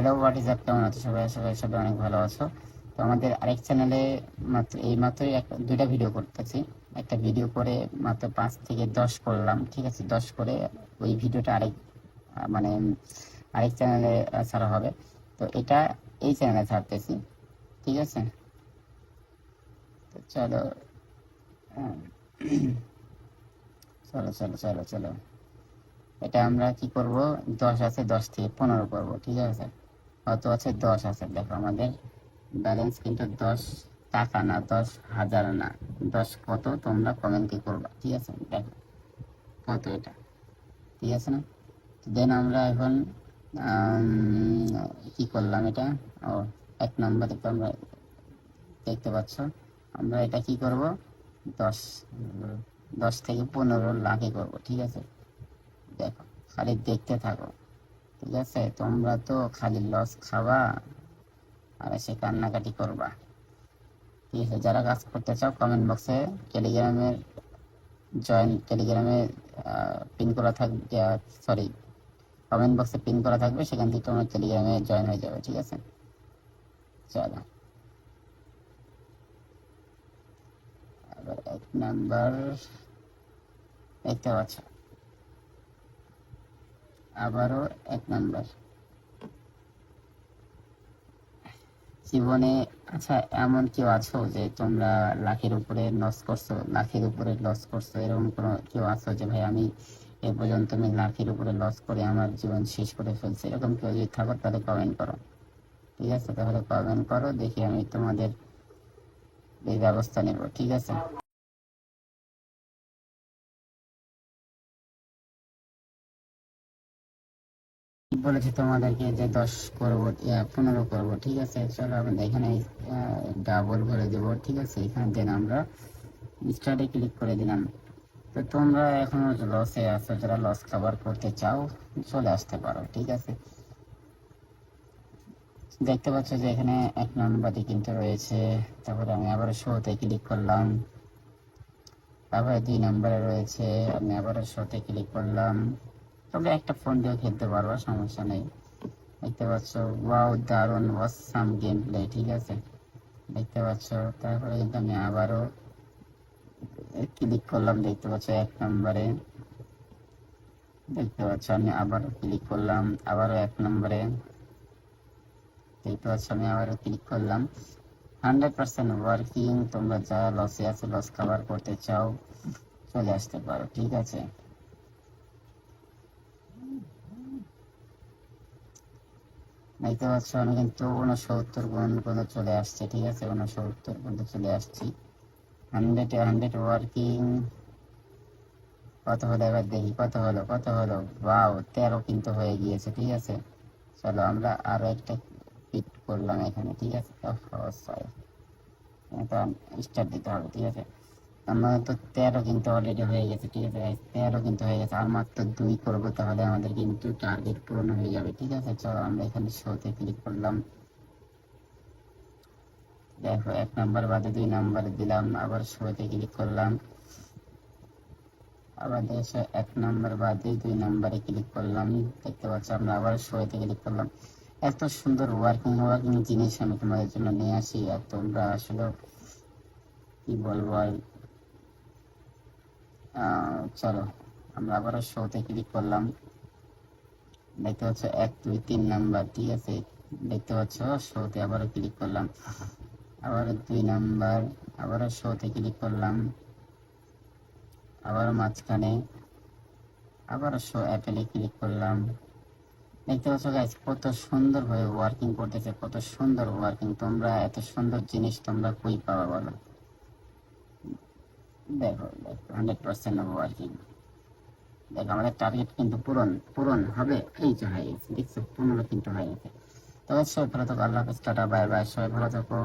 Hello, what is up, কেমন আছো সবাই? সবাই অনেক ভালো আছো। তো আমাদের আরেক চ্যানেলে মাত্রই দুইটা ভিডিও করতেছি। একটা ভিডিও করে মাত্র 5 থেকে 10 করলাম, ঠিক আছে? 10 করে ওই ভিডিওটা মানে আরেক চ্যানেলে ছাড়া হবে। তো এটা এই চ্যানেলে ছাড়তেছি, ঠিক আছে? তো চলো, হ্যাঁ, চলো চলো চলো চলো, এটা আমরা কি করব? 10 আছে, 10 থেকে 15 করবো, ঠিক আছে? কত আছে? 10 আছে। দেখো আমাদের ব্যালেন্স কিন্তু 10 টাকা না, 10,000 না। 10 কত তোমরা কমেন্টে করবা, ঠিক আছে? দেখো কত এটা, ঠিক আছে না? দেন আমরা এখন কি করলাম এটা? ও, 1 নম্বরে তো আমরা দেখতে পাচ্ছ, আমরা এটা কি করব? 10 10 থেকে 15 লাখে করব, ঠিক আছে? দেখো, খালি দেখতে থাকো, ঠিক আছে? তোমরা তো খালি লস খাবা আর এসে কান্নাকাটি করবা, ঠিক আছে? যারা কাজ করতে চাও কমেন্ট বক্সে টেলিগ্রামের টেলিগ্রামে পিন করা থাকবে, সরি, কমেন্ট বক্সে পিন করা থাকবে, সেখান থেকে তোমরা টেলিগ্রামে জয়েন হয়ে যাবে, ঠিক আছে? চলো, আবার 1 নাম্বার দেখতে পাচ্ছ, আবারও 1 নাম্বার। জীবনে, আচ্ছা, এমন কেউ আছো যে তোমরা লাখের উপরে লস করছো, লাখের উপরে লস করছো? এরকম কোনো কেউ আছো যে ভাই আমি এ পর্যন্ত আমি লাখের উপরে লস করে আমার জীবন শেষ করে ফেলছি? এরকম কেউ যদি থাকো তাহলে কমেন্ট করো, ঠিক আছে? তাহলে কমেন্ট করো, দেখি আমি তোমাদের এই ব্যবস্থা নেব, ঠিক আছে? বলেছি তোমাদেরকে যে 10 করবো, 15 করবো, ঠিক আছে? চলো আমরা এখানে ডাবল করে দেবো, ঠিক আছে? এখানে দেন আমরা স্টার্টে ক্লিক করে দিলাম। তো তোমরা এখনো লসে আছো, যারা লস কভার করতে চাও চলে আসতে পারো, ঠিক আছে? দেখতে পাচ্ছ যে এখানে 1 নম্বরে কিন্তু রয়েছে। তারপরে আমি আবার শোতে ক্লিক করলাম, তারপরে 2 নম্বরে রয়েছে, আমি আবার শোতে ক্লিক করলাম। তবে একটা ফোন দিয়েও খেলতে পারবো, সমস্যা নেই। দেখতে পাচ্ছ, ওয়াও, দারুন, অসাম গেম প্লে, ঠিক আছে? দেখতে পাচ্ছ। তারপরে কিন্তু আমি আবারও ক্লিক করলাম, দেখতে পাচ্ছ 1 নম্বরে। দেখতে পাচ্ছ আমি আবারও ক্লিক করলাম, আবারও 1 নম্বরে। দেখতে পাচ্ছ আমি আবারও ক্লিক করলাম। 100% ওয়ার্কিং। তোমরা যারা লসে আছে, লস কভার করতে চাও, চলে আসতে পারো, ঠিক আছে? দেখতে পাচ্ছ আমি কিন্তু 69 গুণ পর্যন্ত চলে আসছে, ঠিক আছে? 69 পর্যন্ত চলে আসছি। 100 ওয়ার্কিং। কত হলো এবার দেখি, কত হলো, কত হলো? ওয়াও, 13 কিন্তু হয়ে গিয়েছে, ঠিক আছে? চলো আমরা আরো একটা পিট করলাম এখানে, ঠিক আছে? সরি, এটা স্টার্ট দিতে হবে, ঠিক আছে? আমার তো 13 কিন্তু অলরেডি হয়ে গেছে, ঠিক আছে? 13 কিন্তু হয়ে গেছে, আর মাত্র 2 করবো, তাহলে আমাদের কিন্তু টার্গেট পূরণ হয়ে যাবে, ঠিক আছে? চলো আমরা এখানে শোতে ক্লিক করলাম। দেখো 1 নম্বর বাদে 2 নম্বরে দিলাম, আবার শোতে ক্লিক করলাম। আবার এসে 1 নম্বর বাদে 2 নম্বরে ক্লিক করলাম। দেখতে পাচ্ছ আমরা আবার শোতে ক্লিক করলাম। এত সুন্দর ওয়ার্কিং ওয়ার্কিং জিনিস আমি তোমাদের জন্য নিয়ে আসি, আর তোমরা আসলে কি বলবো আর। চলো আমরা আবারও শোতে ক্লিক করলাম। দেখতে পাচ্ছ 1 2 3 নাম্বার, ঠিক আছে? দেখতে পাচ্ছ শোতে আবারও ক্লিক করলাম, আবারও 2 নাম্বার, আবারও শোতে ক্লিক করলাম, আবারও মাঝখানে, আবারও শো অ্যাপেলে ক্লিক করলাম। দেখতে পাচ্ছ গাইস কত সুন্দর ভাবে ওয়ার্কিং করতেছে, কত সুন্দর ওয়ার্কিং। তোমরা এত সুন্দর জিনিস তোমরা কই পাওয়া বলো? দেখো দেখো, 100% ওয়ার্কিং। দেখো আমাদের টার্গেট কিন্তু পূরণ পূরণ হবে, এই যে হয়ে গেছে, দেখছো? 15 কিন্তু হয়ে গেছে। তো অবশ্যই ভালো থাকো, আল্লাহ হাফেজ, টাটা, বাই বাই, সবাই ভালো থাকো।